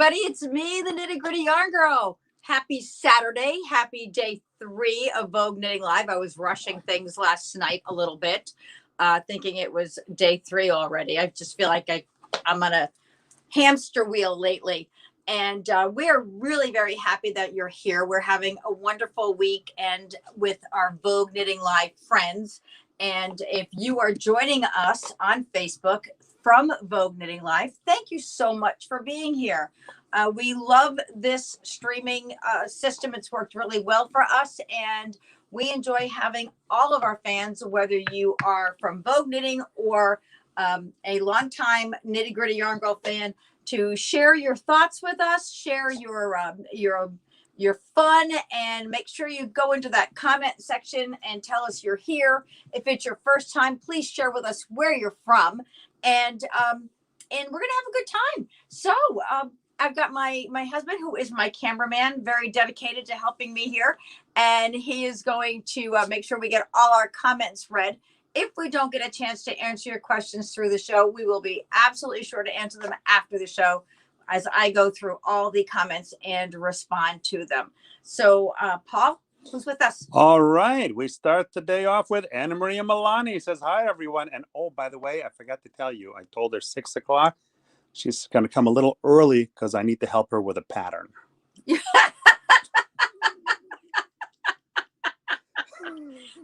everybody. It's me, the Nitty Gritty Yarn Girl. Happy Saturday. Happy day 3 of Vogue Knitting Live. I was rushing things last night a little bit, thinking it was day 3 already. I just feel like I'm on a hamster wheel lately. And we're really very happy that you're here. We're having a wonderful week and with our Vogue Knitting Live friends. And if you are joining us on Facebook from Vogue Knitting Live, thank you so much for being here. We love this streaming system. It's worked really well for us, and we enjoy having all of our fans, whether you are from Vogue Knitting or a longtime Nitty Gritty Yarn Girl fan, to share your thoughts with us, share your fun, and make sure you go into that comment section and tell us you're here. If it's your first time, please share with us where you're from, and we're gonna have a good time. So I've got my husband, who is my cameraman, very dedicated to helping me here, and he is going to make sure we get all our comments read. If we don't get a chance to answer your questions through the show, we will be absolutely sure to answer them after the show as I go through all the comments and respond to them. So, Paul, who's with us? All right. We start the day off with Anna Maria Milani. Says, hi, everyone. And, oh, by the way, I forgot to tell you, I told her 6 o'clock. She's going to come a little early because I need to help her with a pattern.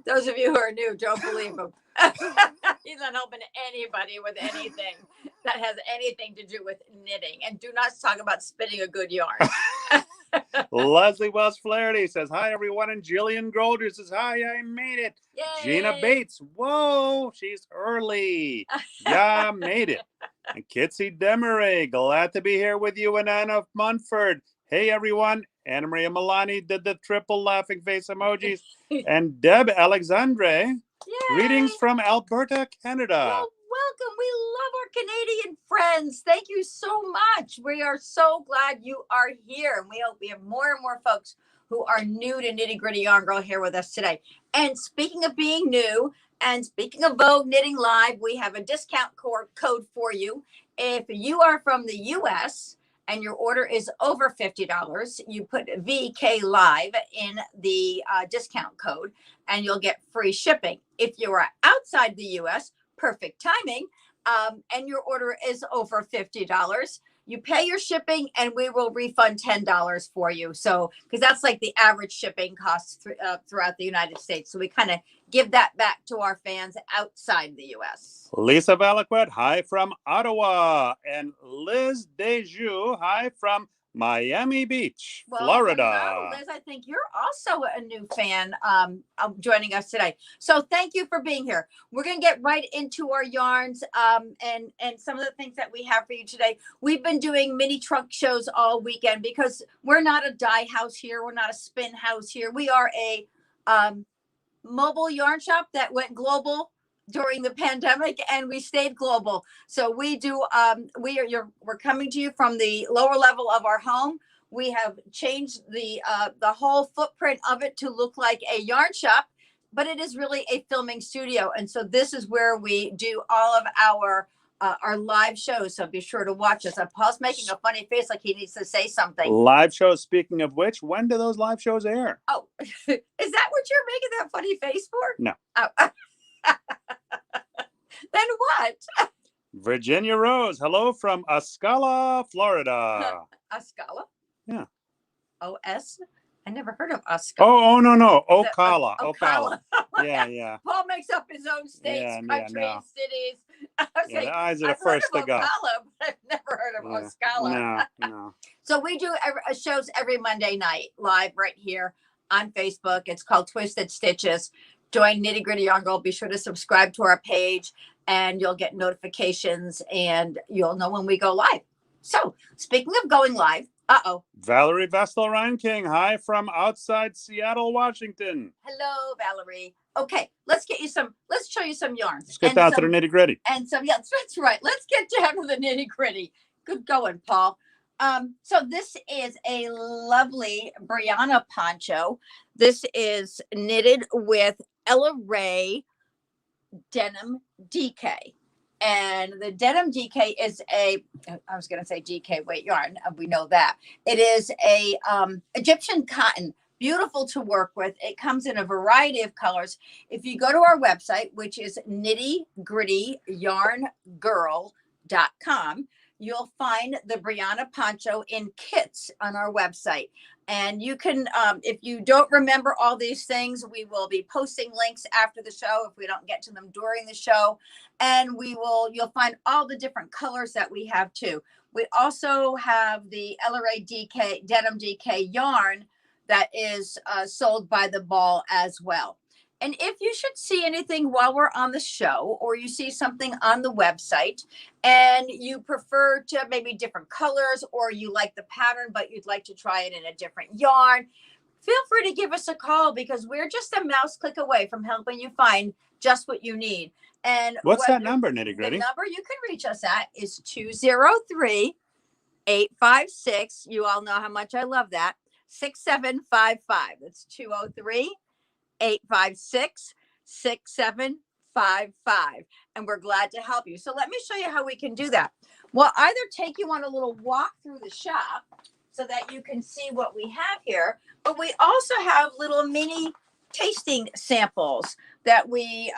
Those of you who are new, don't believe him. He's not helping anybody with anything that has anything to do with knitting. And do not talk about spinning a good yarn. Leslie Wells Flaherty says, hi, everyone. And Jillian Golder says, hi, I made it. Yay. Gina Bates, whoa, she's early. Yeah, made it. And Kitsy Demaray, glad to be here with you and Anna Munford. Hey, everyone. Anna Maria Milani did the triple laughing face emojis. And Deb Alexandre, greetings from Alberta, Canada. Well, welcome. We love our Canadian friends. Thank you so much. We are so glad you are here. And we hope we have more and more folks who are new to Nitty Gritty Yarn Girl here with us today. And speaking of being new, and speaking of Vogue Knitting Live, we have a discount code for you. If you are from the U.S., and your order is over $50, you put VK Live in the discount code and you'll get free shipping. If you are outside the US, perfect timing, and your order is over $50, you pay your shipping and we will refund $10 for you. So, because that's like the average shipping costs throughout the United States. So we kind of give that back to our fans outside the US. Lisa Valaquette, hi from Ottawa. And Liz Dejoux, hi from Miami Beach, Florida. Hello, Liz, I think you're also a new fan joining us today. So thank you for being here. We're going to get right into our yarns and some of the things that we have for you today. We've been doing mini trunk shows all weekend because we're not a dye house here. We're not a spin house here. We are a mobile yarn shop that went global during the pandemic, and we stayed global. So we do we're coming to you from the lower level of our home. We have changed the whole footprint of it to look like a yarn shop, but it is really a filming studio. And so this is where we do all of our live shows. So be sure to watch us. Paul's making a funny face like he needs to say something. Live shows, speaking of which, when do those live shows air? Oh, is that what you're making that funny face for? No. Oh. Then what? Virginia Rose, hello from Osceola, Florida. Osceola? Yeah. O-S? I never heard of Osceola. Oh, no. Ocala. Ocala. Yeah. Paul makes up his own states, countries, cities. Yeah, the eyes are the first to go. Ocala, but I've never heard of Osceola. No. So we do shows every Monday night live right here on Facebook. It's called Twisted Stitches. Join Nitty Gritty Yarn Girl. Be sure to subscribe to our page and you'll get notifications and you'll know when we go live. So speaking of going live, Valerie Vestal Reinking, hi from outside Seattle, Washington. Hello, Valerie. Okay, let's show you some yarns. Let's get down to the nitty gritty. And some, yes, that's right. Let's get down to the nitty gritty. Good going, Paul. So this is a lovely Brianna poncho. This is knitted with Ella Ray Denim GK. And the Denim GK is I was going to say GK weight yarn. We know that. It is a Egyptian cotton, beautiful to work with. It comes in a variety of colors. If you go to our website, which is KnittyGrittyYarnGirl.com, you'll find the Brianna Poncho in kits on our website. And you can, if you don't remember all these things, we will be posting links after the show if we don't get to them during the show. And you'll find all the different colors that we have too. We also have the LRA DK, Denim DK yarn that is sold by the ball as well. And if you should see anything while we're on the show, or you see something on the website and you prefer to maybe different colors, or you like the pattern, but you'd like to try it in a different yarn, feel free to give us a call, because we're just a mouse click away from helping you find just what you need. And what's that number, Nitty Gritty? The number you can reach us at is 203-856. You all know how much I love that. 6755. That's 203-856-6755. And we're glad to help you. So let me show you how we can do that. We'll either take you on a little walk through the shop so that you can see what we have here, but we also have little mini tasting samples that we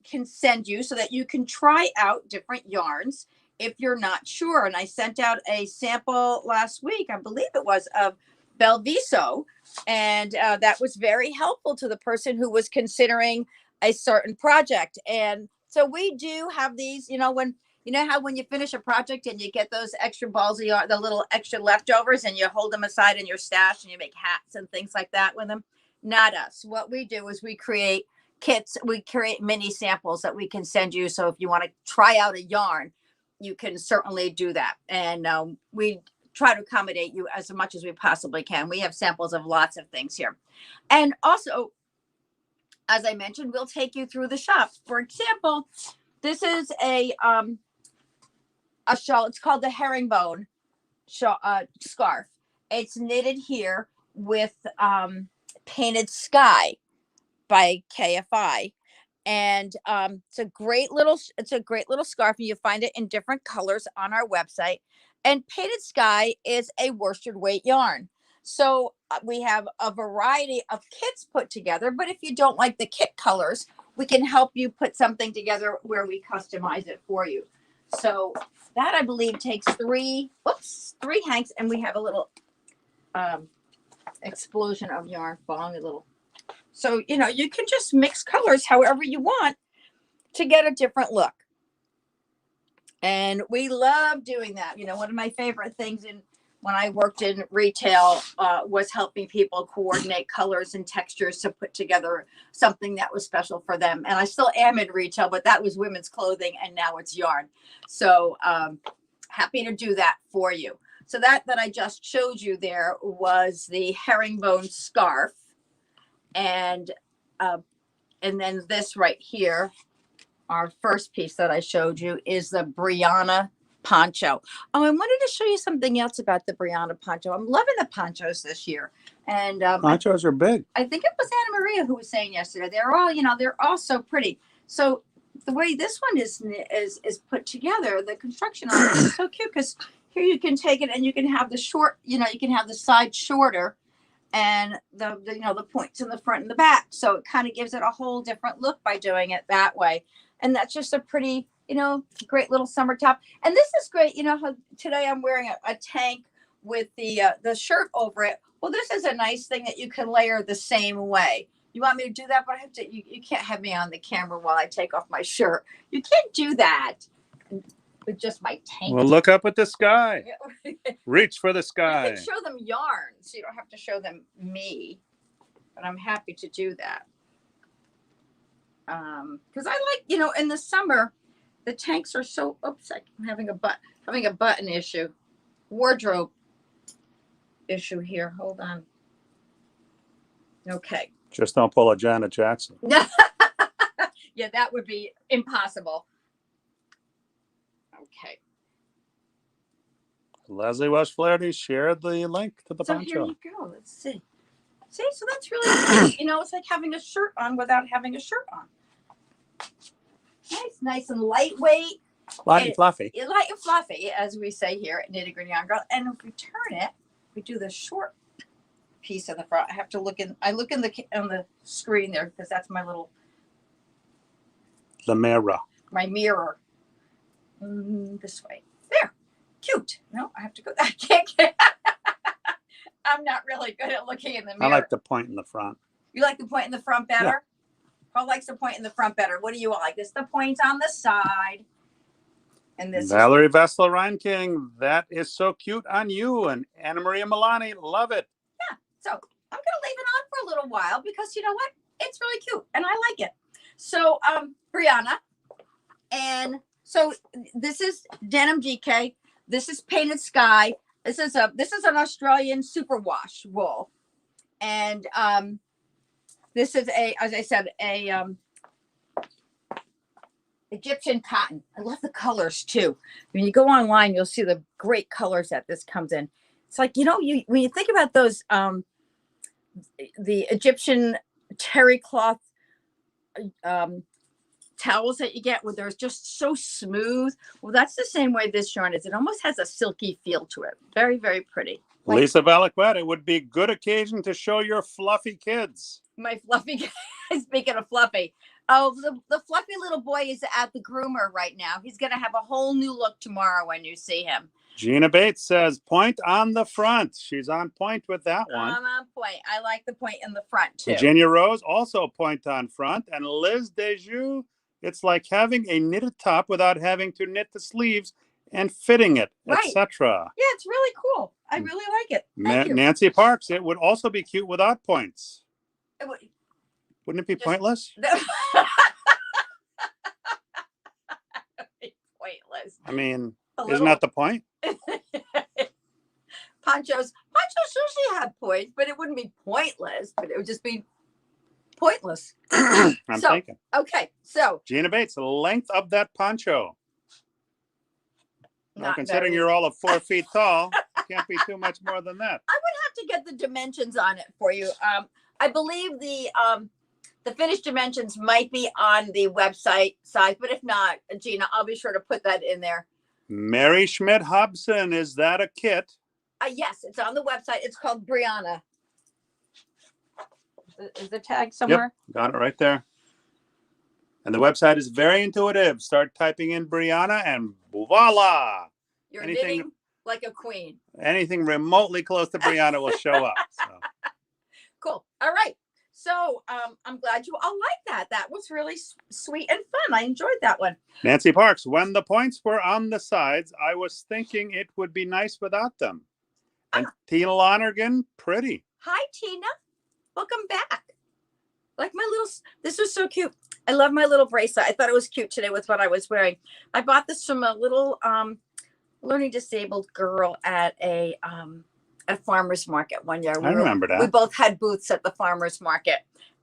can send you so that you can try out different yarns if you're not sure. And I sent out a sample last week, I believe it was, of Belviso, and that was very helpful to the person who was considering a certain project. And so we do have these, when how when you finish a project and you get those extra balls of yarn, the little extra leftovers, and you hold them aside in your stash and you make hats and things like that with them. Not us. What we do is we create kits, we create mini samples that we can send you. So if you want to try out a yarn, you can certainly do that. And we try to accommodate you as much as we possibly can. We have samples of lots of things here. And also, as I mentioned, we'll take you through the shop. For example, this is a shawl. It's called the herringbone scarf. It's knitted here with Painted Sky by KFI. And it's a great little scarf, and you find it in different colors on our website. And Painted Sky is a worsted weight yarn. So we have a variety of kits put together, but if you don't like the kit colors, we can help you put something together where we customize it for you. So that, I believe, takes three hanks, and we have a little explosion of yarn falling a little. So, you can just mix colors however you want to get a different look. And we love doing that. One of my favorite things when I worked in retail was helping people coordinate colors and textures to put together something that was special for them. And I still am in retail, but that was women's clothing, and now it's yarn. So happy to do that for you. So that I just showed you there was the herringbone scarf. And then this right here, our first piece that I showed you, is the Brianna Poncho. Oh, I wanted to show you something else about the Brianna Poncho. I'm loving the ponchos this year. And ponchos are big. I think it was Anna Maria who was saying yesterday, they're all so pretty. So the way this one is put together, the construction on it is so cute, because here you can take it and you can have the short, you can have the side shorter, and the points in the front and the back. So it kind of gives it a whole different look by doing it that way. And that's just a pretty, great little summer top. And this is great. How today I'm wearing a tank with the shirt over it. Well, this is a nice thing that you can layer the same way. You want me to do that? But I have to, you can't have me on the camera while I take off my shirt. You can't do that with just my tank. Well, look up at the sky. Reach for the sky. You can show them yarn, so you don't have to show them me. But I'm happy to do that. Because I like, in the summer, the tanks are so, oops, I'm having a button issue, wardrobe issue here. Hold on. Okay. Just don't pull a Janet Jackson. Yeah, that would be impossible. Okay. Leslie Welsh Flaherty shared the link to the poncho. So here you go. Let's see. See, so that's really cute. It's like having a shirt on without having a shirt on. Nice and lightweight. Light and fluffy. Light and fluffy, as we say here at Nitty Gritty Yarn Girl. And if we turn it, we do the short piece of the front. I have to look in. I look in on the screen there because that's my little. The mirror. My mirror. This way. There. Cute. No, I have to go. I can't get. I'm not really good at looking in the mirror. I like the point in the front. You like the point in the front better? Yeah. Paul likes the point in the front better. What do you like? This the points on the side. And this Valerie Vessel Reinking, that is so cute on you. And Anna Maria Milani, love it. Yeah. So I'm gonna leave it on for a little while because you know what? It's really cute and I like it. So Brianna, and so this is Denim GK. This is Painted Sky. This is an Australian superwash wool. And this is as I said, Egyptian cotton. I love the colors too. When you go online, you'll see the great colors that this comes in. It's like, you know, when you think about those, the Egyptian terry cloth towels that you get where they're just so smooth. Well, that's the same way this yarn is. It almost has a silky feel to it. Very, very pretty. Lisa Valaquette, it would be a good occasion to show your fluffy kids. My fluffy, speaking of fluffy, oh, the fluffy little boy is at the groomer right now. He's going to have a whole new look tomorrow when you see him. Gina Bates says, point on the front. She's on point with that one. I'm on point. I like the point in the front, too. Virginia Rose, also point on front. And Liz Dejoux, it's like having a knitted top without having to knit the sleeves and fitting it, right. etc. Yeah, it's really cool. I really like it. Thank you. Nancy Parks, it would also be cute without points. Wouldn't it be pointless? Pointless. I mean, isn't that the point? Ponchos usually have points, but it wouldn't be pointless, but it would just be pointless. I'm thinking. Okay, so Gina Bates, the length of that poncho. Well, considering you're all of 4 feet tall, can't be too much more than that. I would have to get the dimensions on it for you. I believe the finished dimensions might be on the website size, but if not, Gina, I'll be sure to put that in there. Mary Schmidt Hobson, is that a kit? Yes, it's on the website. It's called Brianna. Is the tag somewhere? Yep, got it right there. And the website is very intuitive. Start typing in Brianna and voila. You're knitting like a queen. Anything remotely close to Brianna will show up. So. Cool. All right. So I'm glad you all like that. That was really sweet and fun. I enjoyed that one. Nancy Parks, when the points were on the sides, I was thinking it would be nice without them. And Tina Lonergan, pretty. Hi, Tina. Welcome back. Like my little, this was so cute. I love my little bracelet. I thought it was cute today with what I was wearing. I bought this from a little learning disabled girl at a farmer's market one year. I remember that. We both had booths at the farmer's market,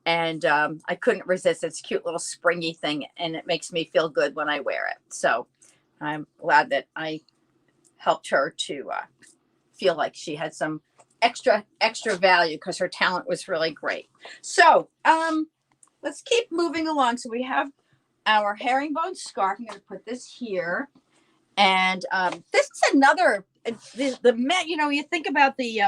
and I couldn't resist its cute little springy thing, and it makes me feel good when I wear it. So I'm glad that I helped her to feel like she had some extra value because her talent was really great. So let's keep moving along. So we have our herringbone scarf. I'm going to put this here, and this is another you know, you think about the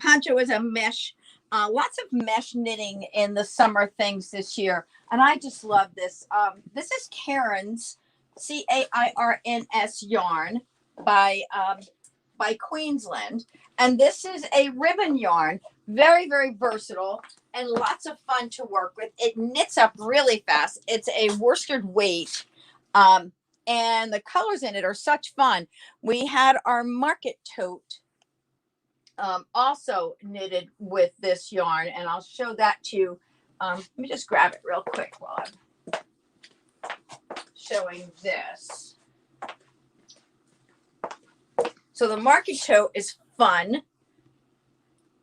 poncho as a mesh. Lots of mesh knitting in the summer things this year, and I just love this. This is Cairns, CAIRNS yarn by Queensland, and this is a ribbon yarn. Very, very versatile and lots of fun to work with. It knits up really fast. It's a worsted weight, and the colors in it are such fun. We had our market tote also knitted with this yarn, and I'll show that to you. Let me just grab it real quick while I'm showing this. So the market tote is fun,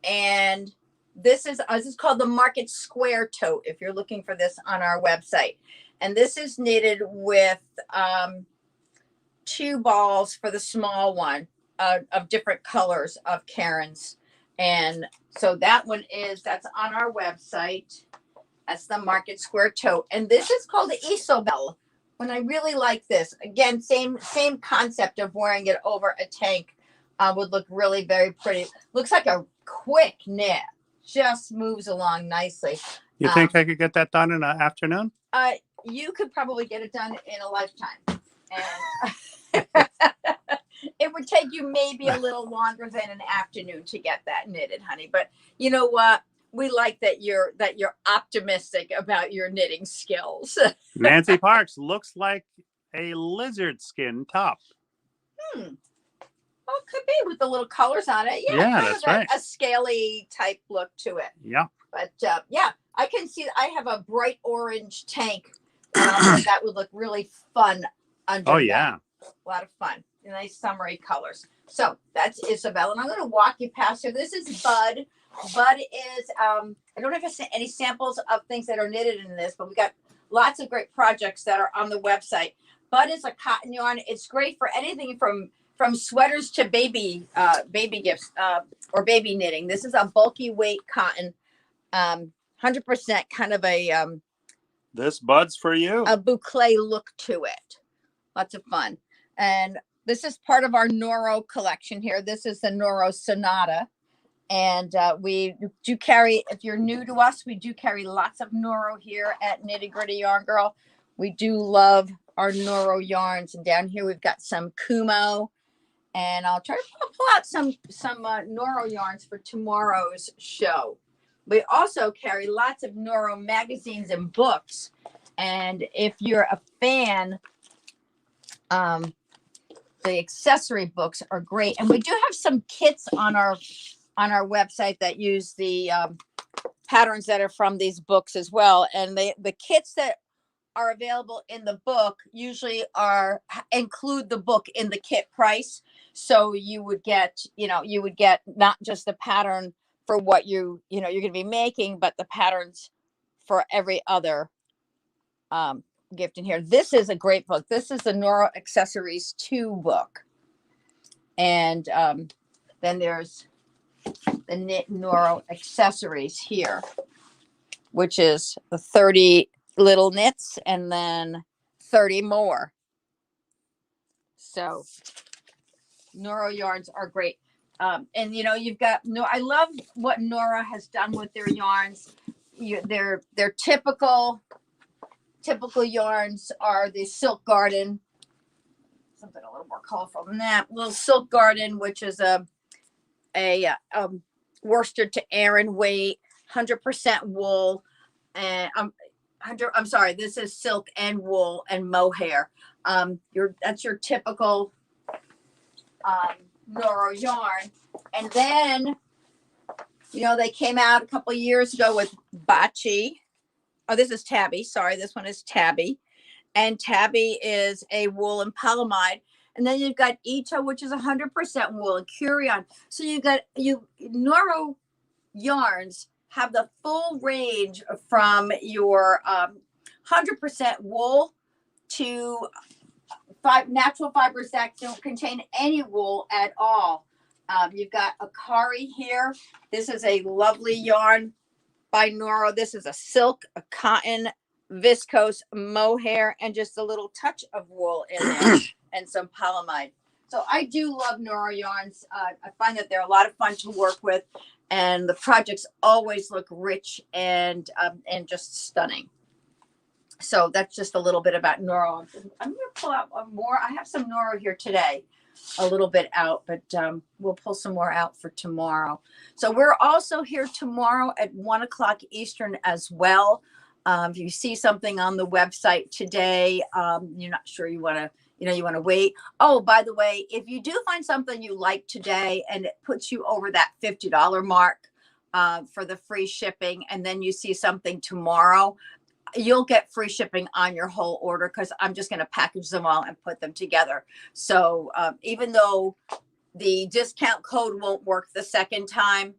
and this is called the Market Square tote if you're looking for this on our website. And this is knitted with 2 balls for the small one of different colors of Cairns. And so that's on our website. That's the Market Square tote. And this is called the Isobel And I really like this. Again, same concept of wearing it over a tank would look really very pretty. Looks like a quick knit. Just moves along nicely. You think I could get that done in an afternoon? You could probably get it done in a lifetime. And it would take you maybe a little longer than an afternoon to get that knitted, honey. But you know what? We like that you're optimistic about your knitting skills. Nancy Parks looks like a lizard skin top. Well, it could be with the little colors on it. Yeah, that's right. A scaly type look to it. Yeah. But yeah, I can see. I have a bright orange tank. That would look really fun under. Oh yeah. That. A lot of fun. Nice summery colors. So that's Isabel, and I'm going to walk you past her. This is Bud. Bud is, I don't have any samples of things that are knitted in this, but we got lots of great projects that are on the website. Bud is a cotton yarn. It's great for anything from sweaters to baby gifts or baby knitting. This is a bulky weight cotton, 100% kind of a this Bud's for you. A boucle look to it. Lots of fun. And this is part of our Neuro collection here. This is the Neuro Sonata. And we do carry, if you're new to us, we do carry lots of Neuro here at Nitty Gritty Yarn Girl. We do love our Neuro yarns. And down here we've got some Kumo. And I'll try to pull out some Neuro yarns for tomorrow's show. We also carry lots of Neuro magazines and books. And if you're a fan, the accessory books are great. And we do have some kits on our website that use the patterns that are from these books as well. And the kits that are available in the book usually include the book in the kit price. So you would get not just the pattern for what you're going to be making, but the patterns for every other gift in here. This is a great book. This is the Neuro Accessories 2 book. And then there's the Knit Neuro Accessories here, which is the 30 little knits and then 30 more. So Neuro yarns are great. And you've got I love what Nora has done with their yarns. Their typical yarns are the Silk Garden, something a little more colorful than that. Little Silk Garden, which is a worsted to Aran weight, 100% wool, and I'm sorry, this is silk and wool and mohair. That's your typical Neuro yarn. And then they came out a couple of years ago with Bachi. Oh, this is Tabby. Sorry, this one is Tabby. And Tabby is a wool and polyamide. And then you've got Ito, which is 100% wool, and Curion. So Neuro yarns have the full range from your 100% wool to natural fibers that don't contain any wool at all. You've got Akari here. This is a lovely yarn by Neuro. This is a silk, a cotton, viscose, mohair, and just a little touch of wool in there and some polyamide. So I do love Neuro yarns. I find that they're a lot of fun to work with, and the projects always look rich and just stunning. So that's just a little bit about Neuro. I'm going to pull out more. I have some Neuro here today, a little bit out, but we'll pull some more out for tomorrow. So we're also here tomorrow at 1:00 Eastern as well. If you see something on the website today, you're not sure you want to wait. Oh, by the way, if you do find something you like today and it puts you over that $50 mark for the free shipping, and then you see something tomorrow, you'll get free shipping on your whole order, because I'm just going to package them all and put them together. So even though the discount code won't work the second time,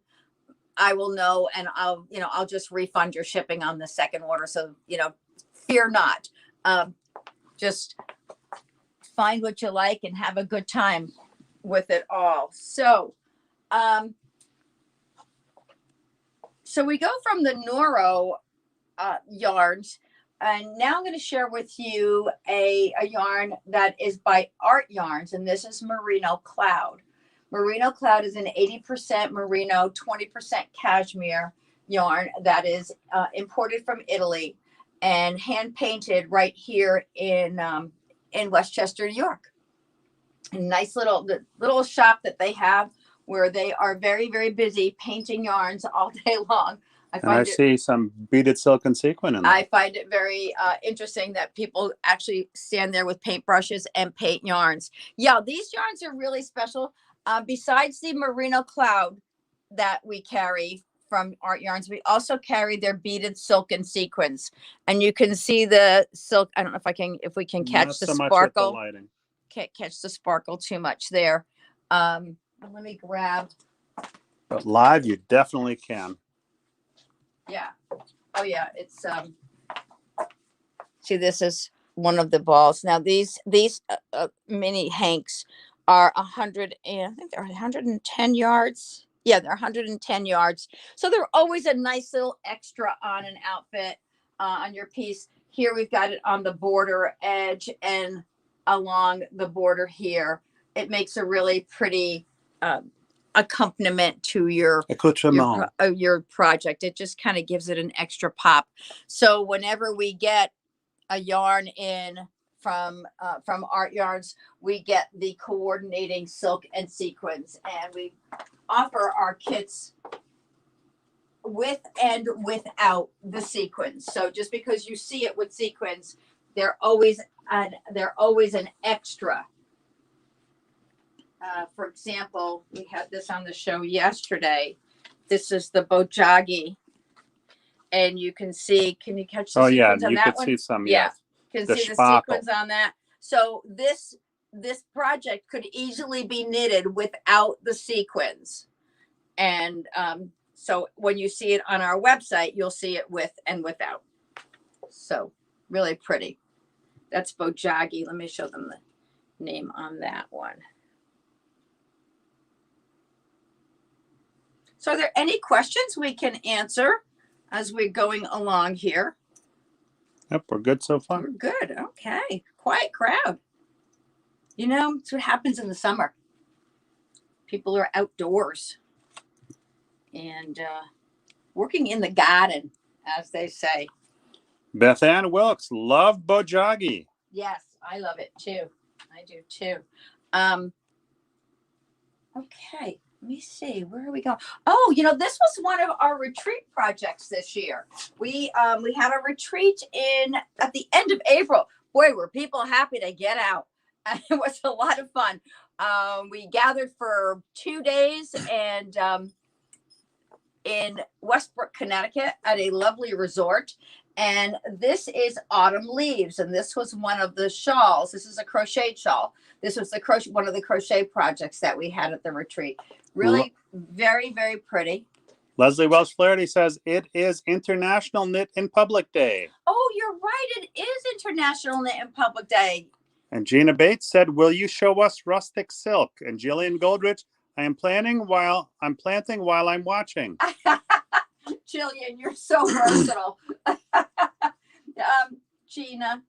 I will know, and I'll just refund your shipping on the second order. So, fear not. Just find what you like and have a good time with it all. So, so we go from the Neuro yarns. And now I'm going to share with you a yarn that is by Art Yarns, and this is Merino Cloud. Merino Cloud is an 80% merino, 20% cashmere yarn that is imported from Italy and hand painted right here in Westchester, New York. A nice little shop that they have where they are very, very busy painting yarns all day long. I see some beaded silk and sequin in there. I find it very interesting that people actually stand there with paintbrushes and paint yarns. Yeah, these yarns are really special. Besides the Merino Cloud that we carry from Art Yarns, we also carry their beaded silk and sequins. And you can see the silk. I don't know if we can catch the sparkle. Can't catch the sparkle too much there. Let me grab. But live, you definitely can. Yeah. Oh yeah. It's see, this is one of the balls. Now these mini hanks are 100 and I think they're 110 yards. Yeah, they're 110 yards. So they're always a nice little extra on an outfit, on your piece. Here we've got it on the border edge and along the border here. It makes a really pretty accompaniment to your project. It just kind of gives it an extra pop. So whenever we get a yarn in from Art Yarns, we get the coordinating silk and sequins, and we offer our kits with and without the sequins. So just because you see it with sequins, they're always an extra. For example, we had this on the show yesterday. This is the Bojazzle, and you can see. Can you catch the sequins on that one? Oh yeah, you can see some. Yeah, you can see the sequins on that. So this project could easily be knitted without the sequins, and so when you see it on our website, you'll see it with and without. So really pretty. That's Bojazzle. Let me show them the name on that one. So are there any questions we can answer as we're going along here? Yep, we're good so far. We're good. Okay. Quiet crowd. You know, it's what happens in the summer. People are outdoors and working in the garden, as they say. Beth Ann Wilkes, love Bojazzle. Yes, I love it too. I do too. Okay. Let me see, where are we going? Oh, you know, this was one of our retreat projects this year. We had a retreat at the end of April. Boy, were people happy to get out. It was a lot of fun. We gathered for 2 days and in Westbrook, Connecticut at a lovely resort. And this is Autumn Leaves. And this was one of the shawls. This is a crocheted shawl. This was one of the crochet projects that we had at the retreat. Really very, very pretty. Leslie Welsh Flaherty says it is International Knit in Public Day. Oh, you're right. It is International Knit in Public Day. And Gina Bates said, will you show us rustic silk? And Jillian Goldrich, I am planting while I'm watching. Jillian, you're so versatile. Gina.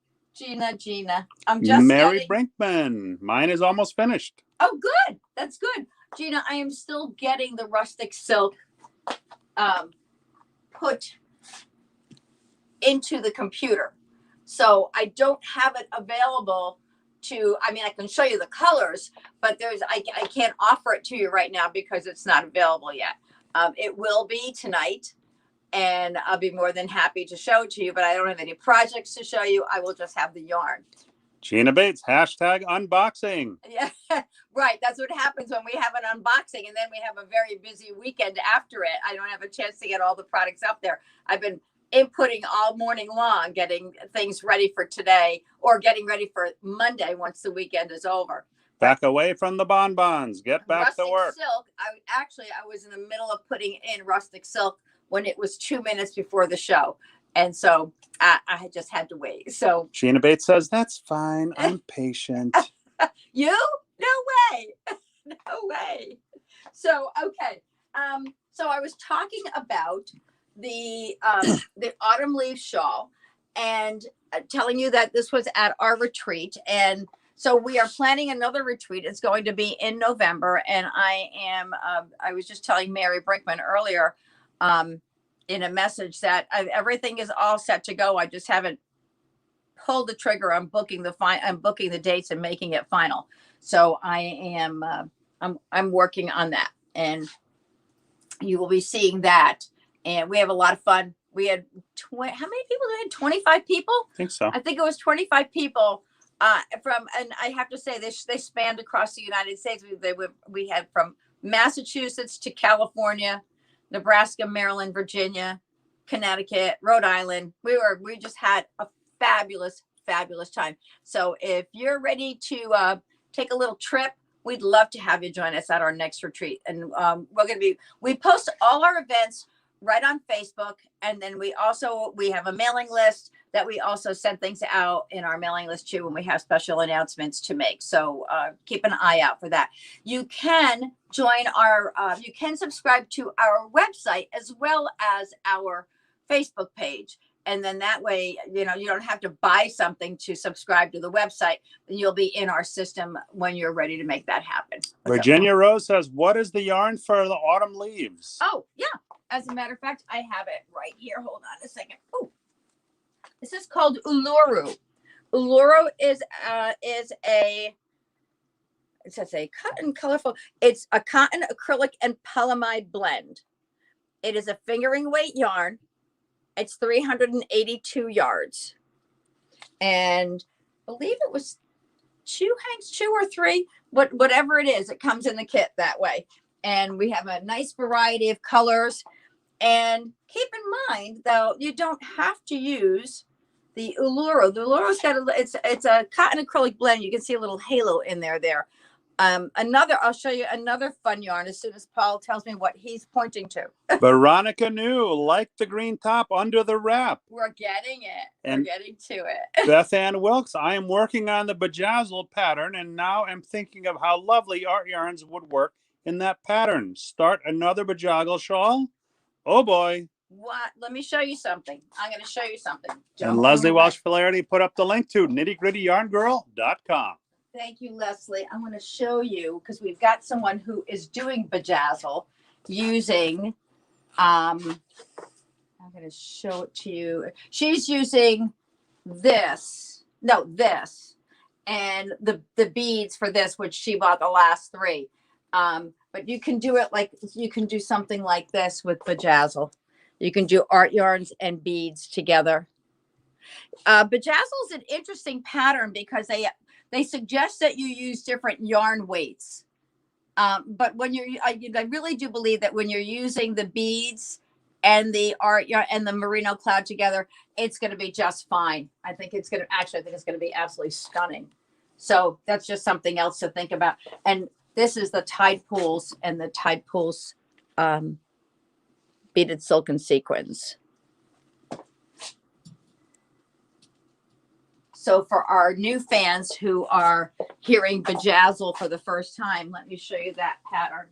I'm just Mary Brinkman. Mine is almost finished. Oh, good. That's good. Gina, I am still getting the rustic silk put into the computer. So I don't have it available to, I mean, I can show you the colors, but I can't offer it to you right now because it's not available yet. It will be tonight. And I'll be more than happy to show it to you, but I don't have any projects to show you. I will just have the yarn. Gina Bates, #unboxing. Yeah, right. That's what happens when we have an unboxing, and then we have a very busy weekend after it. I don't have a chance to get all the products up there. I've been inputting all morning long, getting things ready for today or getting ready for Monday once the weekend is over. Back away from the bonbons. Get back to work. Silk. I was in the middle of putting in rustic silk when it was 2 minutes before the show. And so I just had to wait. So Gina Bates says, that's fine. I'm patient. You? No way. No way. So, okay. So I was talking about the autumn leaf shawl, and telling you that this was at our retreat. And so we are planning another retreat. It's going to be in November. And I was just telling Mary Brinkman earlier in a message that everything is all set to go. I just haven't pulled the trigger on booking the dates and making it final. So I'm working on that, and you will be seeing that. And we have a lot of fun. We had how many people? We had 25 people. I think so. I think it was 25 people and I have to say they spanned across the United States. We had from Massachusetts to California, Nebraska, Maryland, Virginia, Connecticut, Rhode Island. We just had a fabulous time. So if you're ready to take a little trip, we'd love to have you join us at our next retreat. And we post all our events right on Facebook. And then we have a mailing list that we also send things out in our mailing list too when we have special announcements to make. So keep an eye out for that. You can join you can subscribe to our website as well as our Facebook page. And then that way, you don't have to buy something to subscribe to the website. And you'll be in our system when you're ready to make that happen. Virginia Rose says, what is the yarn for the autumn leaves? Oh, yeah. As a matter of fact, I have it right here. Hold on a second. Oh, this is called Uluru. Uluru is a cotton colorful. It's a cotton acrylic and polyamide blend. It is a fingering weight yarn. It's 382 yards, and I believe it was 2 or 3, whatever it is. It comes in the kit that way, and we have a nice variety of colors. And keep in mind, though, you don't have to use the Uluru. The Uluru's got it's a cotton acrylic blend. You can see a little halo in there. I'll show you another fun yarn as soon as Paul tells me what he's pointing to. Veronica New, like the green top under the wrap. We're getting it. And we're getting to it. Beth Ann Wilkes, I am working on the Bejazzle pattern, and now I'm thinking of how lovely art yarns would work in that pattern. Start another Bejazzle shawl? Oh boy. What? Let me show you something. I'm going to show you something. And Leslie Walsh Flaherty put up the link to KnittyGrittyYarnGirl.com. Thank you, Leslie. I'm going to show you because we've got someone who is doing Bejazzle using, I'm going to show it to you. She's using this, and the beads for this, which she bought the last 3. But you can do something like this with Bejazzle. You can do art yarns and beads together. Bejazzle is an interesting pattern because they suggest that you use different yarn weights. But when I really do believe that when you're using the beads and the art yarn and the merino cloud together, it's going to be just fine. I think it's going to be absolutely stunning. So that's just something else to think about. And this is the Tide Pools and the Tide Pools beaded silken sequins. So for our new fans who are hearing Bejazzle for the first time, let me show you that pattern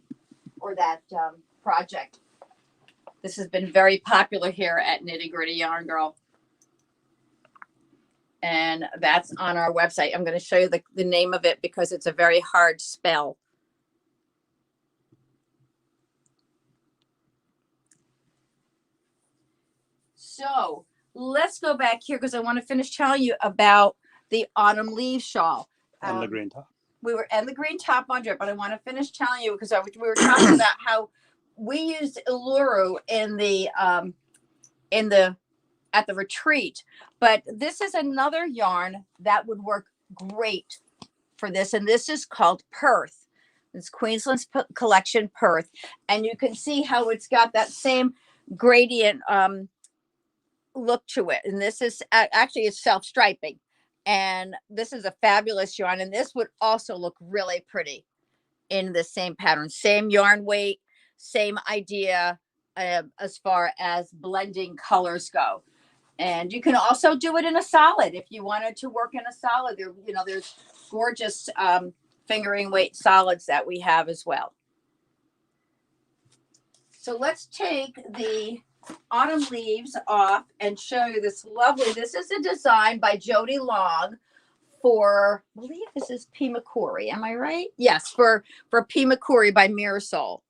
or that project. This has been very popular here at Nitty Gritty Yarn Girl. And that's on our website. I'm going to show you the name of it because it's a very hard spell. So let's go back here because I want to finish telling you about the autumn leaf shawl. And the green top. And the green top under it, but I want to finish telling you because we were talking about how we used Uluru at the retreat, but this is another yarn that would work great for this, and this is called Perth. It's Queensland's collection Perth, and you can see how it's got that same gradient look to it, and this is actually it's self-striping, and this is a fabulous yarn, and this would also look really pretty in the same pattern, same yarn weight, same idea as far as blending colors go. And you can also do it in a solid if you wanted to work in a solid. There's gorgeous fingering weight solids that we have as well. So let's take the autumn leaves off and show you this lovely, this is a design by Jody Long for, I believe this is P. McCory. Am I right? Yes, for P. McCory by Mirasol.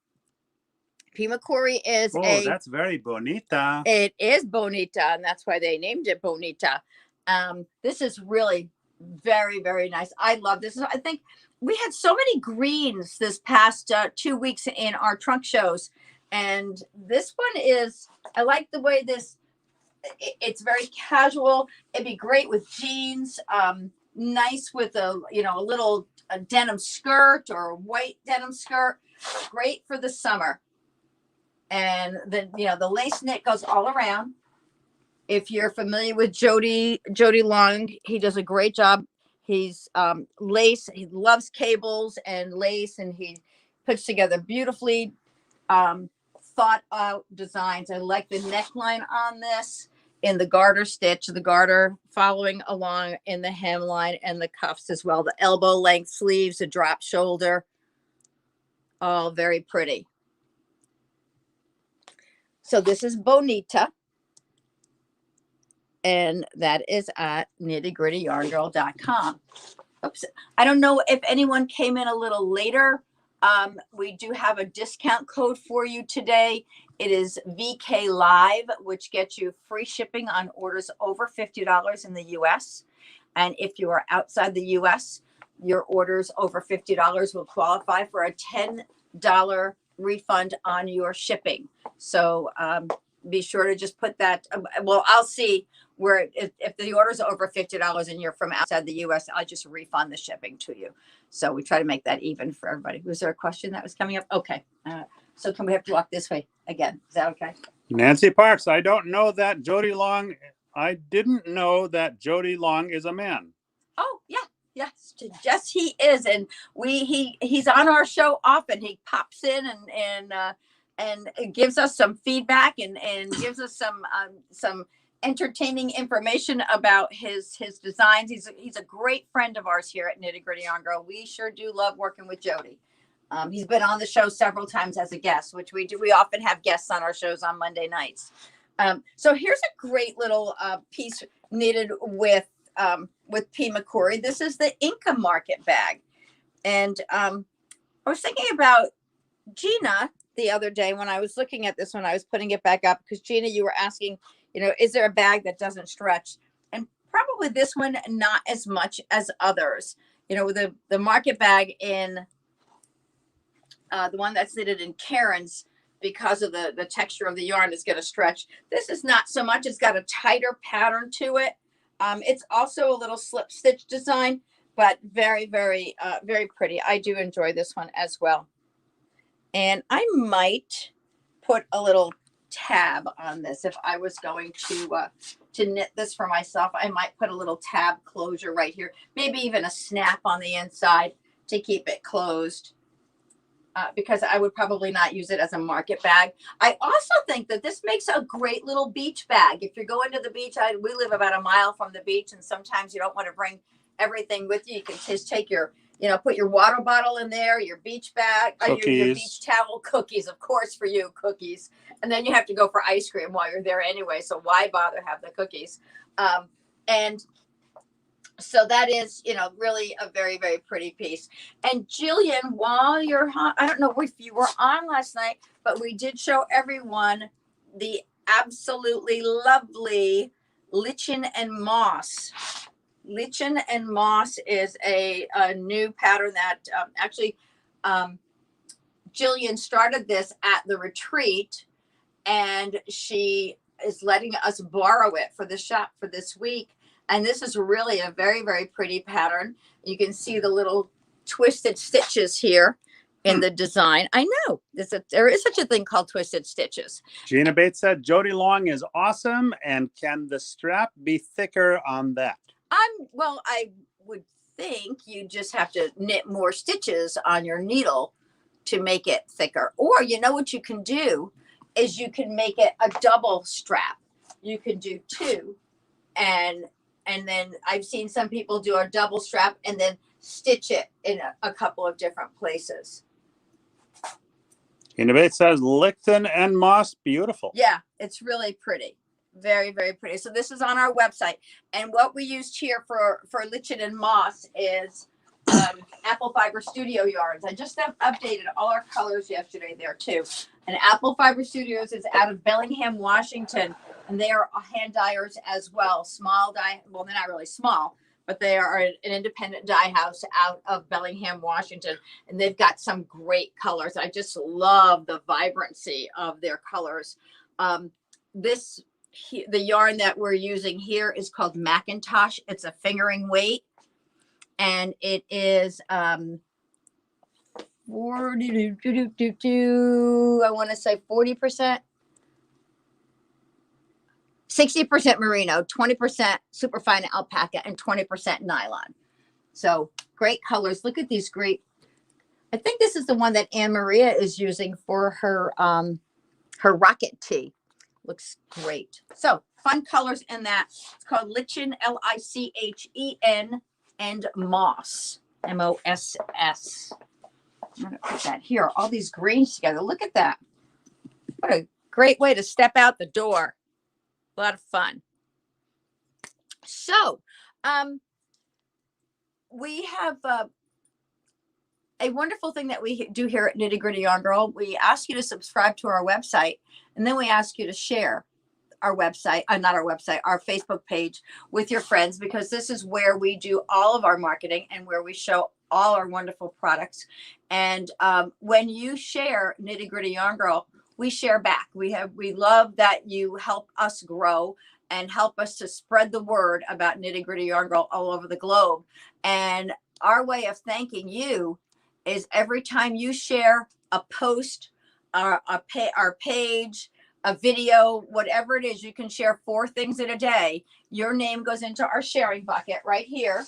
P. McCory is that's very bonita. It is Bonita, and that's why they named it Bonita. This is really very, very nice. I love this. I think we had so many greens this past 2 weeks in our trunk shows. And this one is, I like the way this, it's very casual. It'd be great with jeans, nice with a little denim skirt or a white denim skirt. Great for the summer. And then, the lace knit goes all around. If you're familiar with Jody Long, he does a great job. He's lace. He loves cables and lace, and he puts together beautifully thought out designs. I like the neckline on this in the garter stitch, the garter following along in the hemline and the cuffs as well. The elbow length sleeves, the drop shoulder, all very pretty. So this is Bonita, and that is at KnittyGrittyYarnGirl.com. Oops, I don't know if anyone came in a little later. We do have a discount code for you today. It is VK Live, which gets you free shipping on orders over $50 in the US. And if you are outside the US, your orders over $50 will qualify for a $10 refund on your shipping. So be sure to just put that. Well, I'll see where if the order's over $50 and you're from outside the US, I'll just refund the shipping to you. So we try to make that even for everybody. Was there a question that was coming up? Okay. So can we have to walk this way again? Is that okay? Nancy Parks, I didn't know that Jody Long is a man. Oh, yeah. Yes, he is. And he's on our show often. He pops in and gives us some feedback and gives us some entertaining information about his designs. He's a great friend of ours here at Nitty Gritty Yarn Girl. We sure do love working with Jody. He's been on the show several times as a guest, which we do. We often have guests on our shows on Monday nights. So here's a great little piece knitted with P. McCory. This is the Inca Market Bag. And I was thinking about Gina the other day when I was looking at this, when I was putting it back up, because Gina, you were asking, is there a bag that doesn't stretch? And probably this one, not as much as others. The market bag in the one that's knitted in Karen's, because of the texture of the yarn, is going to stretch. This is not so much. It's got a tighter pattern to it. It's also a little slip stitch design, but very, very, very pretty. I do enjoy this one as well. And I might put a little tab on this. If I was going to knit this for myself, I might put a little tab closure right here, maybe even a snap on the inside to keep it closed, because I would probably not use it as a market bag. I also think that this makes a great little beach bag. If you're going to the beach, we live about a mile from the beach, and sometimes you don't want to bring everything with you. You can just take your, put your water bottle in there, your beach bag, your beach towel, cookies, of course, for you, cookies. And then you have to go for ice cream while you're there anyway. So why bother have the cookies? And so that is, really a very, very pretty piece. And Jillian, while you're on, I don't know if you were on last night, but we did show everyone the absolutely lovely Lichen and Moss. Lichen and Moss is a new pattern that actually Jillian started this at the retreat, and she is letting us borrow it for the shop for this week. And this is really a very, very pretty pattern. You can see the little twisted stitches here in the design. I know there is such a thing called twisted stitches. Gina Bates said Jody Long is awesome. And can the strap be thicker on that? Well, I would think you just have to knit more stitches on your needle to make it thicker. Or what you can do is you can make it a double strap. You can do two, and then I've seen some people do a double strap and then stitch it in a couple of different places. In the base says Lichen and Moss. Beautiful. Yeah, it's really pretty. Very, very pretty. So this is on our website. And what we used here for Lichen and Moss is Apple Fiber Studio yarns. I just updated all our colors yesterday there too. And Apple Fiber Studios is out of Bellingham, Washington. And they are hand dyers as well. Small dye. Well, they're not really small, but they are an independent dye house out of Bellingham, Washington. And they've got some great colors. I just love the vibrancy of their colors. The yarn that we're using here is called Macintosh. It's a fingering weight, and it is 40, I want to say 40%, 60% merino, 20% superfine alpaca, and 20% nylon. So great colors. Look at these great. I think this is the one that Anne Maria is using for her rocket tee. Looks great. So fun colors in that. It's called Lichen, L-I-C-H-E-N, and Moss, M-O-S-S. I'm going to put that here. All these greens together. Look at that. What a great way to step out the door. A lot of fun. So we have a wonderful thing that we do here at Nitty Gritty Yarn Girl. We ask you to subscribe to our website, and then we ask you to share our website, not our website, our Facebook page with your friends, because this is where we do all of our marketing and where we show all our wonderful products. And when you share Nitty Gritty Yarn Girl, we share back. We love that you help us grow and help us to spread the word about Nitty Gritty Yarn Girl all over the globe. And our way of thanking you is every time you share a post, our page, a video, whatever it is, you can share 4 things in a day. Your name goes into our sharing bucket right here.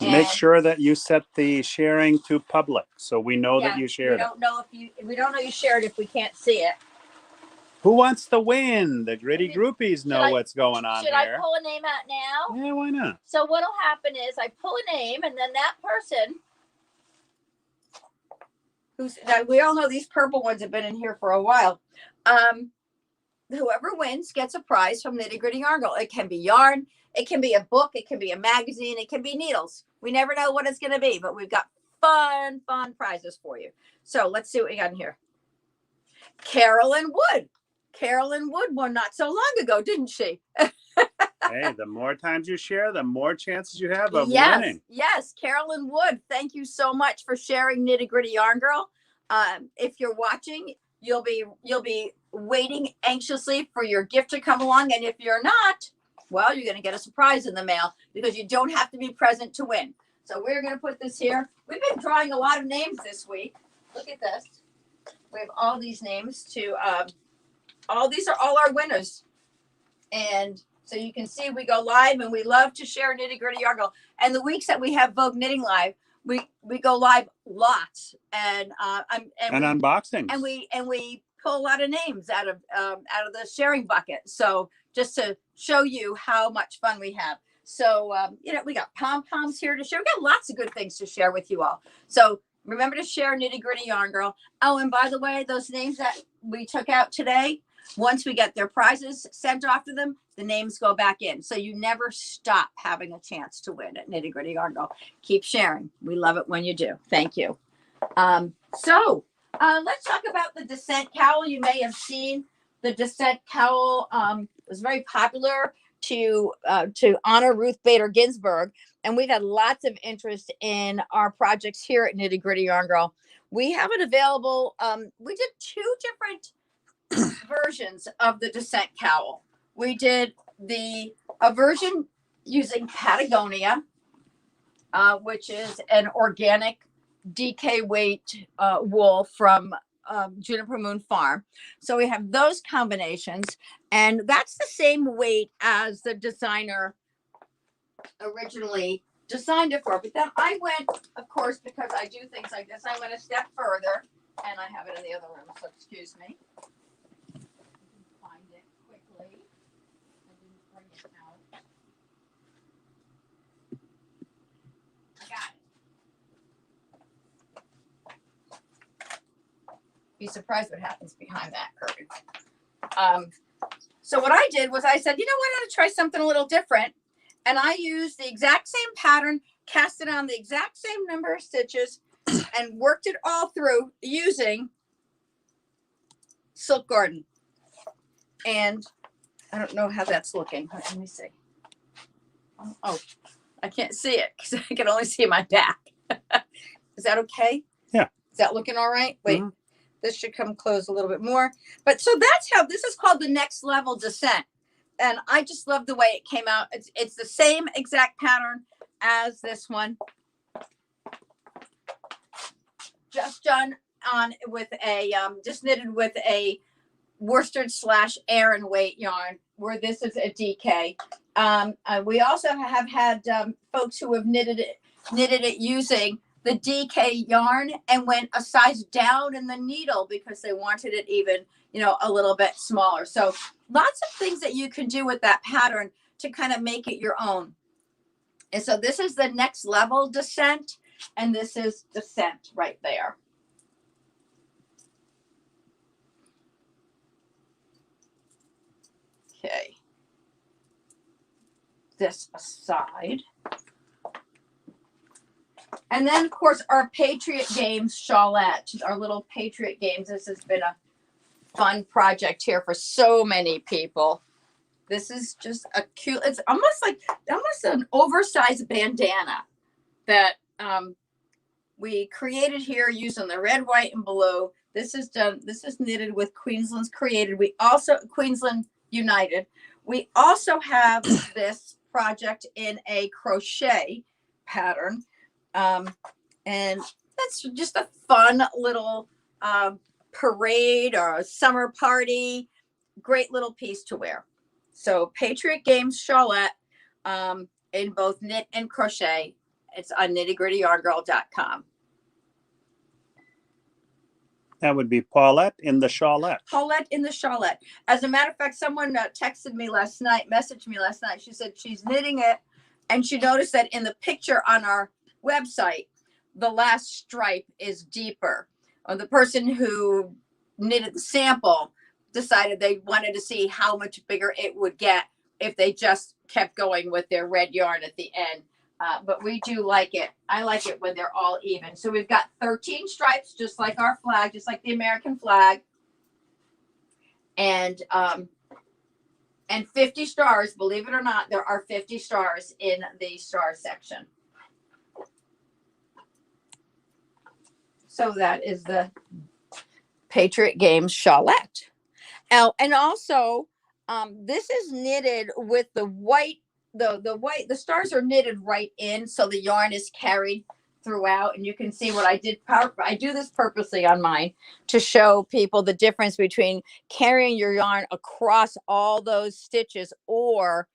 Make sure that you set the sharing to public so we know that you shared it. We don't know you shared if we can't see it. Who wants to win? The gritty groupies know what's going on here. Should I pull a name out now? Yeah, why not? So what'll happen is I pull a name, and then that person we all know these purple ones have been in here for a while. Whoever wins gets a prize from Nitty Gritty Yarn Girl. It can be yarn, it can be a book, it can be a magazine, it can be needles. We never know what it's going to be, but we've got fun prizes for you. So let's see what we got in here. Carolyn Wood. Carolyn Wood won not so long ago, didn't she? Hey, the more times you share, the more chances you have of winning. Yes, Carolyn Wood, thank you so much for sharing Nitty Gritty Yarn Girl. If you're watching, you'll be waiting anxiously for your gift to come along, and if you're not, well, you're going to get a surprise in the mail, because you don't have to be present to win. So we're going to put this here. We've been drawing a lot of names this week. Look at this. We have all these names to all these are all our winners, and so you can see we go live, and we love to share Nitty Gritty Yarn Girl. And the weeks that we have Vogue Knitting Live, we go live lots, and unboxings, and we pull a lot of names out of the sharing bucket. So just to show you how much fun we have. So we got pom-poms here to share. We got lots of good things to share with you all. So remember to share Nitty Gritty Yarn Girl. Oh, and by the way, those names that we took out today, once we get their prizes sent off to them, the names go back in. So you never stop having a chance to win at Nitty Gritty Yarn Girl. Keep sharing. We love it when you do. Thank you. So let's talk about the Descent cowl. You may have seen the Descent cowl was very popular to honor Ruth Bader Ginsburg. And we've had lots of interest in our projects here at Nitty Gritty Yarn Girl. We have it available. We did 2 different versions of the Descent cowl. We did a version using Patagonia, which is an organic DK weight wool from Juniper Moon Farm. So we have those combinations, and that's the same weight as the designer originally designed it for. But then I went, of course, because I do things like this, I went a step further, and I have it in the other room, so excuse me. Find it quickly. I didn't bring it out. I got it. Be surprised what happens behind that curtain. So what I did was I said, you know what, I'm going to try something a little different. And I used the exact same pattern, cast it on the exact same number of stitches, and worked it all through using Silk Garden. And I don't know how that's looking. Let me see. Oh, I can't see it because I can only see my back. Is that okay? Yeah. Is that looking all right? Wait, Mhm. This should come close a little bit more. But so that's how this is called the next level descent. And I just love the way it came out. It's the same exact pattern as this one. Just done on with a, just knitted with a worsted / Aran weight yarn, where this is a DK. We also have had folks who have knitted it using the DK yarn and went a size down in the needle because they wanted it even, a little bit smaller. So lots of things that you can do with that pattern to kind of make it your own. And so this is the next level descent, and this is descent right there. Okay. This aside. And then, of course, our Patriot Games shawlette, our little Patriot Games. This has been a fun project here for so many people. This is just a cute, it's almost an oversized bandana that we created here using the red, white, and blue. This is knitted with Queensland's Created. Queensland United. We also have this project in a crochet pattern. And that's just a fun little parade or a summer party. Great little piece to wear. So Patriot Games shawlette in both knit and crochet. It's on KnittyGrittyYarnGirl.com. That would be Paulette in the shawlette. Paulette in the shawlette. As a matter of fact, someone messaged me last night. She said she's knitting it, and she noticed that in the picture on our website, the last stripe is deeper. The person who knitted the sample decided they wanted to see how much bigger it would get if they just kept going with their red yarn at the end. But we do like it. I like it when they're all even. So we've got 13 stripes, just like our flag, just like the American flag. And 50 stars. Believe it or not, there are 50 stars in the star section. So that is the Patriot Games shawlette. And also, this is knitted with the white. The stars are knitted right in, so the yarn is carried throughout. And you can see what I did. I do this purposely on mine to show people the difference between carrying your yarn across all those stitches or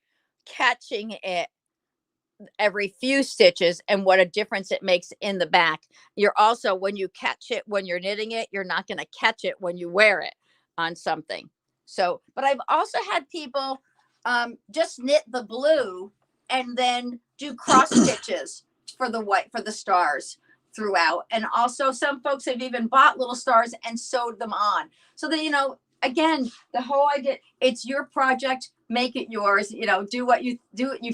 catching it every few stitches, and what a difference it makes in the back. You're also, when you catch it when you're knitting it, you're not going to catch it when you wear it on something. So, but I've also had people just knit the blue and then do cross stitches for the white, for the stars throughout. And also some folks have even bought little stars and sewed them on. So that, again, the whole idea, it's your project, make it yours, do what you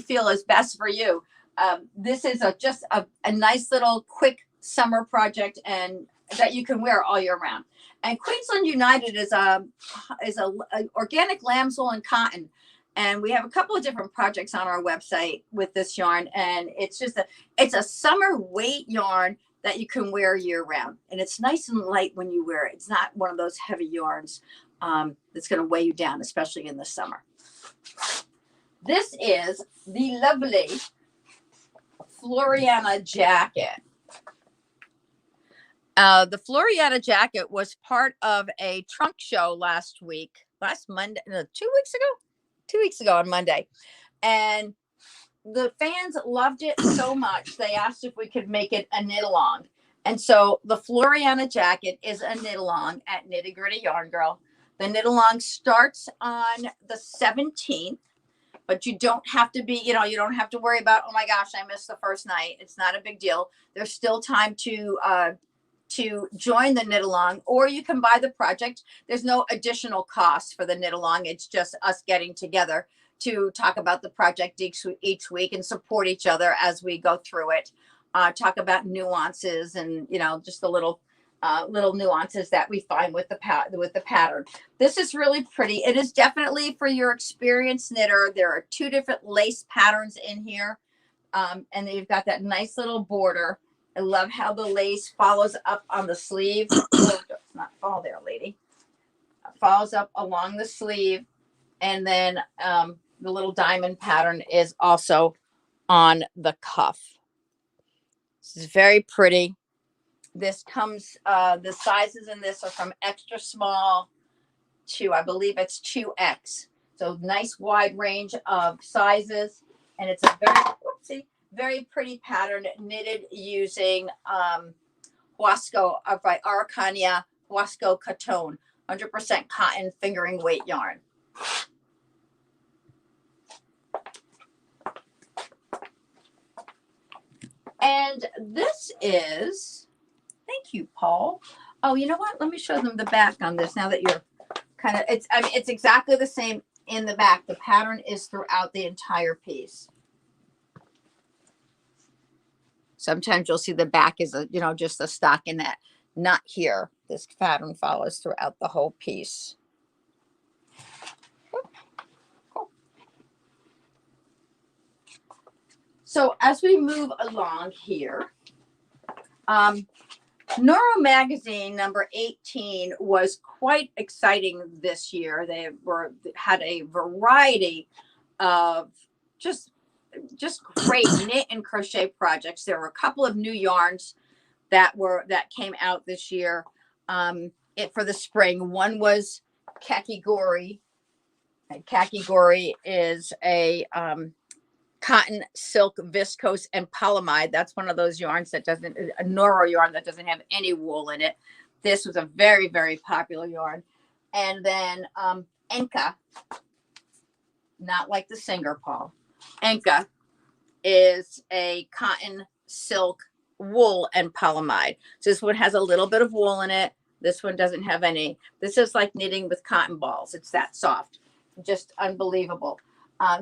feel is best for you. This is just a nice little quick summer project, and that you can wear all year round. And Queensland United is a organic lambswool and cotton. And we have a couple of different projects on our website with this yarn. And it's a summer weight yarn that you can wear year round. And it's nice and light when you wear it. It's not one of those heavy yarns that's going to weigh you down, especially in the summer. This is the lovely Florence Jacket. The Florence Jacket was part of a trunk show last Monday, 2 weeks ago. 2 weeks ago on Monday. And the fans loved it so much, they asked if we could make it a knit along. And so the Florence Jacket is a knit along at Nitty Gritty Yarn Girl. The knit along starts on the 17th, but you don't have to be, you don't have to worry about, oh my gosh, I missed the first night. It's not a big deal. There's still time to to join the knit along, or you can buy the project. There's no additional cost for the knit along. It's just us getting together to talk about the project each week and support each other as we go through it. Talk about nuances and, you know, just the little nuances that we find with the pattern. This is really pretty. It is definitely for your experienced knitter. There are 2 different lace patterns in here. And then you've got that nice little border. I love how the lace follows up on the sleeve. Oh, does not fall there, lady. It follows up along the sleeve. And then the little diamond pattern is also on the cuff. This is very pretty. This comes, the sizes in this are from extra small to, I believe it's 2X. So nice wide range of sizes. And it's a very pretty pattern knitted using Huasco by Araucania Huasco Coton, 100% cotton fingering weight yarn. And this is, thank you, Paul. Oh, you know what? Let me show them the back on this now that you're kind of, it's exactly the same in the back. The pattern is throughout the entire piece. Sometimes you'll see the back is just a stockinette, not here. This pattern follows throughout the whole piece. Cool. So as we move along here, Neuro magazine number 18 was quite exciting this year. They had a variety of just great knit and crochet projects. There were a couple of new yarns that came out this year for the spring. One was Khaki Guru. Khaki Guru is a cotton, silk, viscose, and polyamide. That's one of those yarns that a Neuro yarn that doesn't have any wool in it. This was a very, very popular yarn. And then Inca, not like the singer, Paul. Inca is a cotton, silk, wool, and polyamide. So this one has a little bit of wool in it. This one doesn't have any. This is like knitting with cotton balls. It's that soft. Just unbelievable.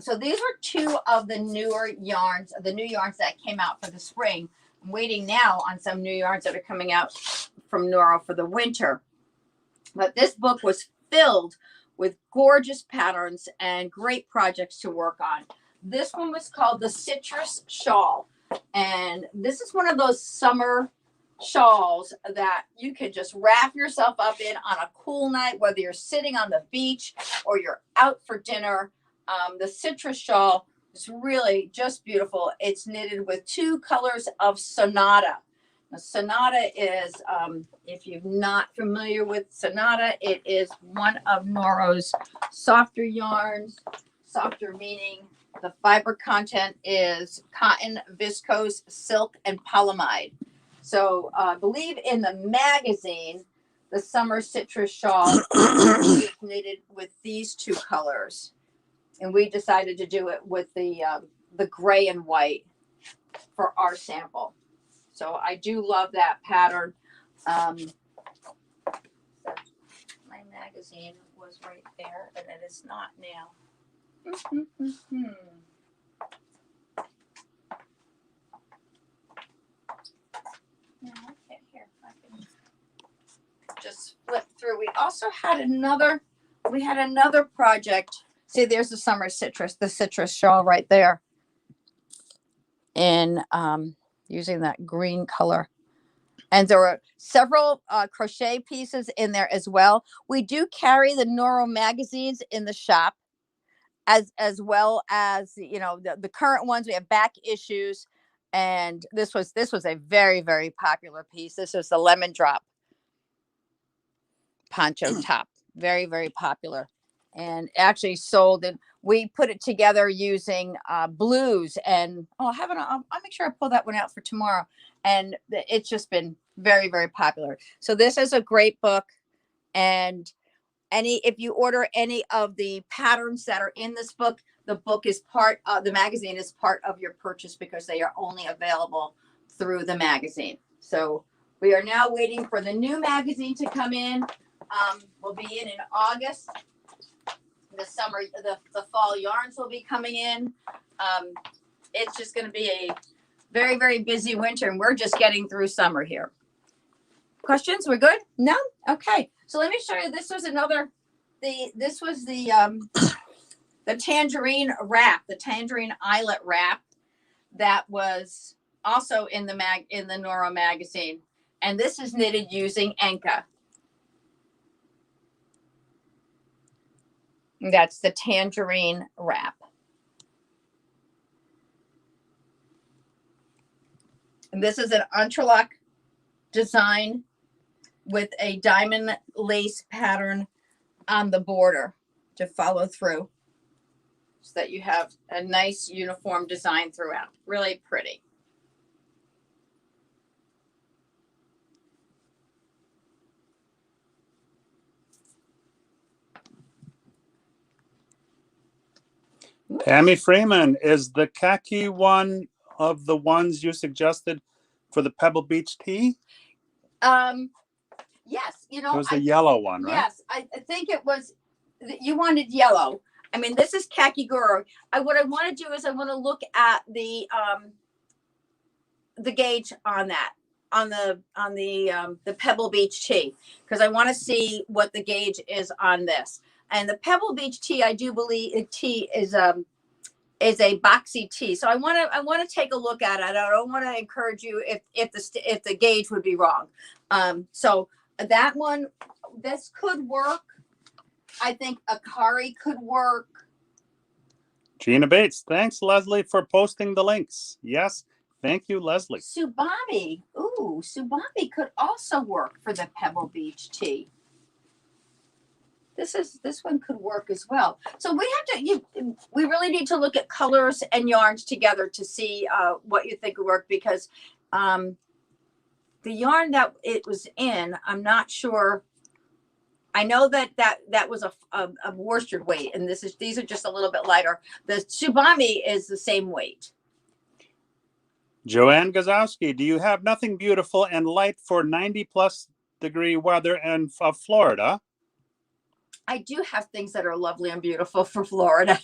So these are 2 of the newer yarns, the new yarns that came out for the spring. I'm waiting now on some new yarns that are coming out from Neuro for the winter. But this book was filled with gorgeous patterns and great projects to work on. This one was called the Citrus Shawl. And this is one of those summer shawls that you can just wrap yourself up in on a cool night, whether you're sitting on the beach or you're out for dinner. The Citrus Shawl is really just beautiful. It's knitted with 2 colors of Sonata. Now, Sonata is, if you're not familiar with Sonata, it is one of Neuro's softer yarns. Softer meaning the fiber content is cotton, viscose, silk, and polyamide. So I believe in the magazine, the Summer Citrus Shawl is knitted with these 2 colors. And we decided to do it with the gray and white for our sample. So I do love that pattern. My magazine was right there, and it is not now. Okay, here, I can just flip through. We also had another project. See, there's the summer citrus, the citrus shawl right there. And using that green color. And there were several crochet pieces in there as well. We do carry the Neuro magazines in the shop as well as, the current ones. We have back issues. And this was a very, very popular piece. This was the Lemon Drop poncho top. Very, very popular. And actually sold, and we put it together using blues. And I'll make sure I pull that one out for tomorrow. And it's just been very, very popular. So this is a great book. And if you order any of the patterns that are in this book, the magazine is part of your purchase because they are only available through the magazine. So We are now waiting for the new magazine to come in. We'll be in August. The summer, the fall yarns will be coming in. It's just going to be a very, very busy winter, and we're just getting through summer here. Questions? We're good? No? Okay. So let me show you. This was this was the Tangerine Wrap, the Tangerine Eyelet Wrap that was also in the Neuro magazine. And this is knitted using Inca. That's the Tangerine Wrap. And this is an entrelac design with a diamond lace pattern on the border to follow through so that you have a nice uniform design throughout. Really pretty. Tammy Freeman, is the khaki one of the ones you suggested for the Pebble Beach tee? Yes, you know, it was the yellow one, right? Yes, I think it was. You wanted yellow. I mean, this is Khaki Guru. What I want to do is I want to look at the gauge on that, on the Pebble Beach tee, because I want to see what the gauge is on this. And the Pebble Beach tee, I do believe tee is a boxy tee. So I want to take a look at it. I don't want to encourage you if the gauge would be wrong. So that one, this could work. I think Akari could work. Gina Bates, thanks, Leslie, for posting the links. Yes, thank you, Leslie. Tsubami. Ooh, Tsubami could also work for the Pebble Beach tee. This one could work as well. So we have to, we really need to look at colors and yarns together to see what you think would work, because the yarn that it was in, I'm not sure. I know that was a worsted weight, and these are just a little bit lighter. The Tsubami is the same weight. Joanne Gazowski, do you have nothing beautiful and light for 90+ degree weather in Florida? I do have things that are lovely and beautiful for Florida.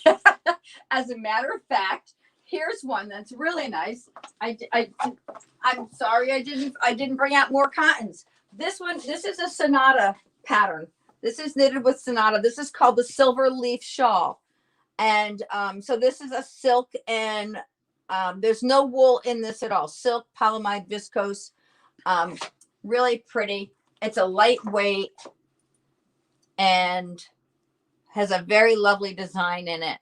As a matter of fact, here's one that's really nice. I'm sorry I didn't bring out more cottons. This is a Sonata pattern. This is knitted with Sonata. This is called the Silver Leaf Shawl. And so this is a silk, and there's no wool in this at all. Silk, polyamide, viscose, really pretty. It's a lightweight and has a very lovely design in it.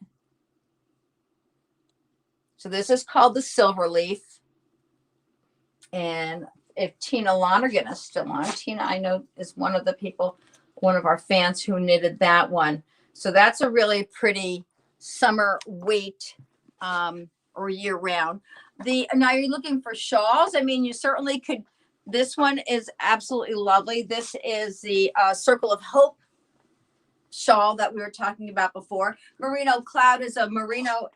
So this is called the Silver Leaf. And if Tina Lonergan is still on, Tina, I know, is one of the people, one of our fans who knitted that one. So that's a really pretty summer weight or year round. Now you're looking for shawls. I mean, you certainly could. This one is absolutely lovely. This is the Circle of Hope shawl that we were talking about before. Merino Cloud is a merino.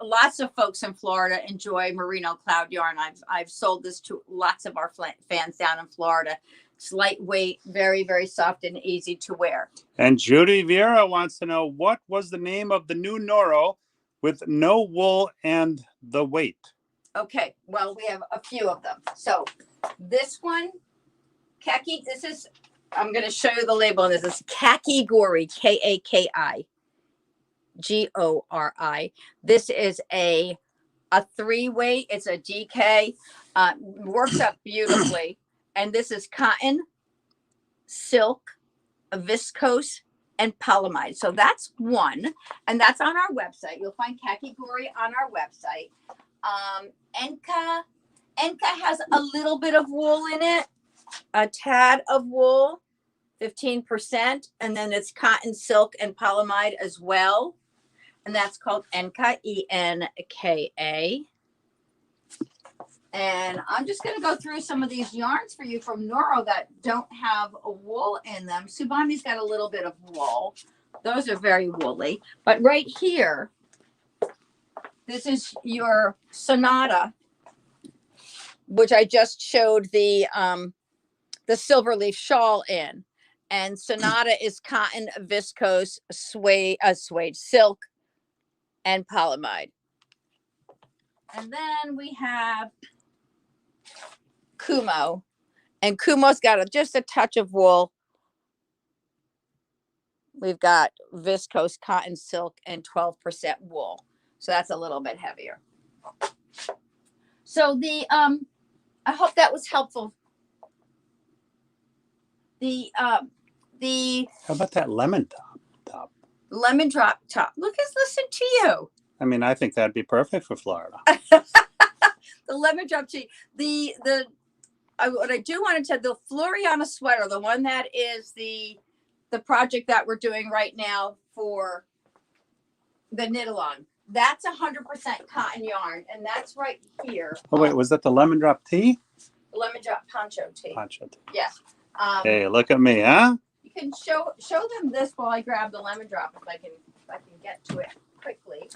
Lots of folks in Florida enjoy merino cloud yarn. I've sold this to lots of our fans down in Florida. It's lightweight, very, very soft and easy to wear. And Judy Vieira wants to know, what was the name of the new Neuro with no wool and the weight? Okay, well, we have a few of them. So this one, khaki, I'm going to show you the label on this. It's Khaki Guru, K-A-K-I Gori. This is a 3-weight. It's a GK. Works up beautifully. And this is cotton, silk, viscose, and polyamide. So that's one. And that's on our website. You'll find Khaki Guru on our website. Inca has a little bit of wool in it. A tad of wool, 15%, and then it's cotton, silk, and polyamide as well. And that's called Enka, E-N-K-A. And I'm just going to go through some of these yarns for you from Neuro that don't have a wool in them. Tsubami's got a little bit of wool. Those are very woolly. But right here, this is your Sonata. which I just showed the silver leaf shawl in. And Sonata is cotton, viscose, suede, silk, and polyamide. And then we have Kumo. And Kumo's got just a touch of wool. We've got viscose, cotton, silk, and 12% wool. So that's a little bit heavier. So I hope that was helpful. How about that lemon top? Lemon drop top. Look, who's listening to you. I mean, I think that'd be perfect for Florida. The lemon drop tee. What I do want to tell, the Floriana sweater, the one that is the project that we're doing right now for the knit along. That's 100% cotton yarn, and that's right here. Oh wait, was that the lemon drop tee? Lemon drop poncho tee. Poncho tee. Yeah. Hey, look at me, huh? You can show them this while I grab the lemon drop if I can get to it quickly.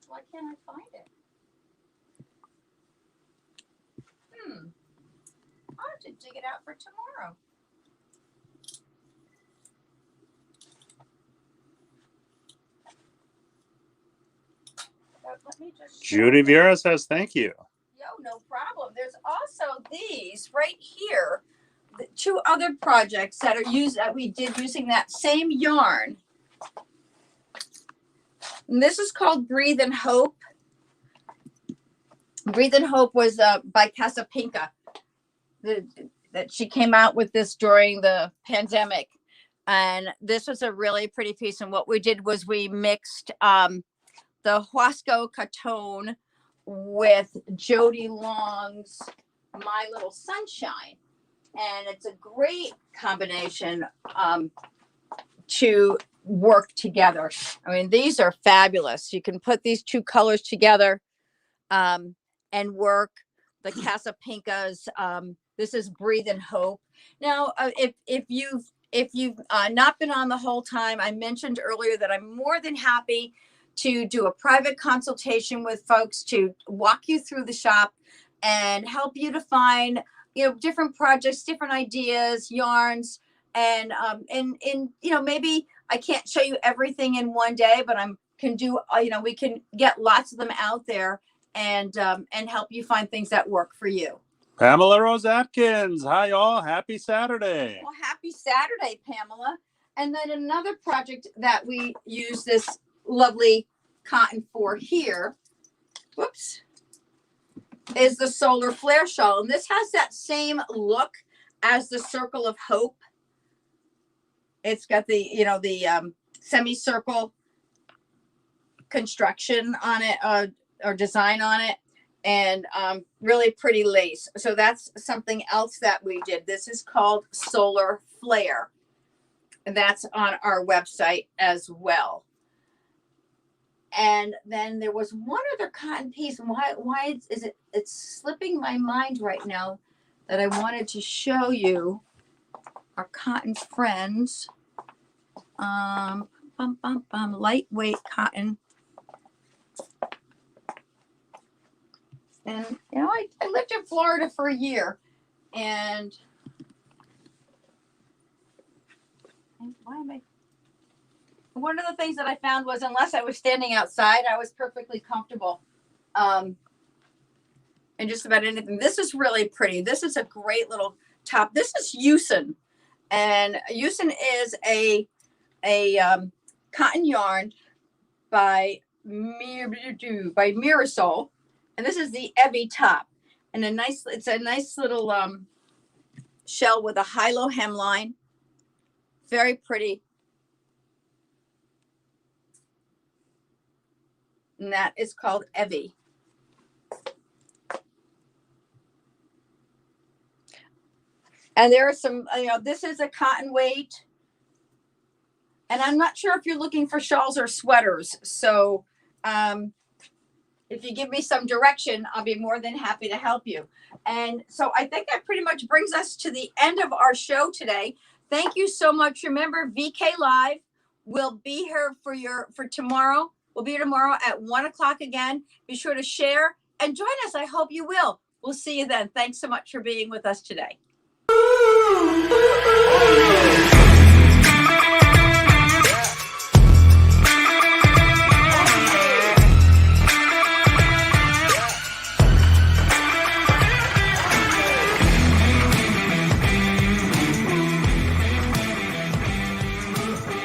Why can't I find it? I'll have to dig it out for tomorrow. Let me just Judy Vera says thank you. Yo, no problem. There's also these right here, the two other projects that we did using that same yarn. And this is called Breathe and Hope. Breathe and Hope was by Casapinka. That she came out with this during the pandemic. And this was a really pretty piece. And what we did was we mixed the Huasco Catone with Jody Long's My Little Sunshine. And it's a great combination to work together. I mean, these are fabulous. You can put these two colors together and work. The Casapinkas, this is Breathe and Hope. Now, if you've not been on the whole time, I mentioned earlier that I'm more than happy to do a private consultation with folks to walk you through the shop and help you to find, different projects, different ideas, yarns, and maybe I can't show you everything in one day, but we can get lots of them out there and help you find things that work for you. Pamela Rose Atkins. Hi, all. Happy Saturday. Well, happy Saturday, Pamela. And then another project that we use this lovely cotton for here, is the Solar Flare Shawl. And this has that same look as the Circle of Hope. It's got the semicircle construction on it, or design on it, and really pretty lace. So that's something else that we did. This is called Solar Flare, and that's on our website as well. And then there was one other cotton piece. Why is it's slipping my mind right now that I wanted to show you our cotton friends. Lightweight cotton. And I lived in Florida for a year, and one of the things that I found was, unless I was standing outside, I was perfectly comfortable in just about anything. This is really pretty. This is a great little top. This is Yusin, and Yusin is a cotton yarn by Mirasol, and this is the Evie top, and it's a nice little shell with a high-low hemline, very pretty. And that is called Evie. And there are some, this is a cotton weight. And I'm not sure if you're looking for shawls or sweaters. So if you give me some direction, I'll be more than happy to help you. And so I think that pretty much brings us to the end of our show today. Thank you so much. Remember, VK Live, We'll be here for tomorrow. We'll be here tomorrow at 1 o'clock again. Be sure to share and join us. I hope you will. We'll see you then. Thanks so much for being with us today.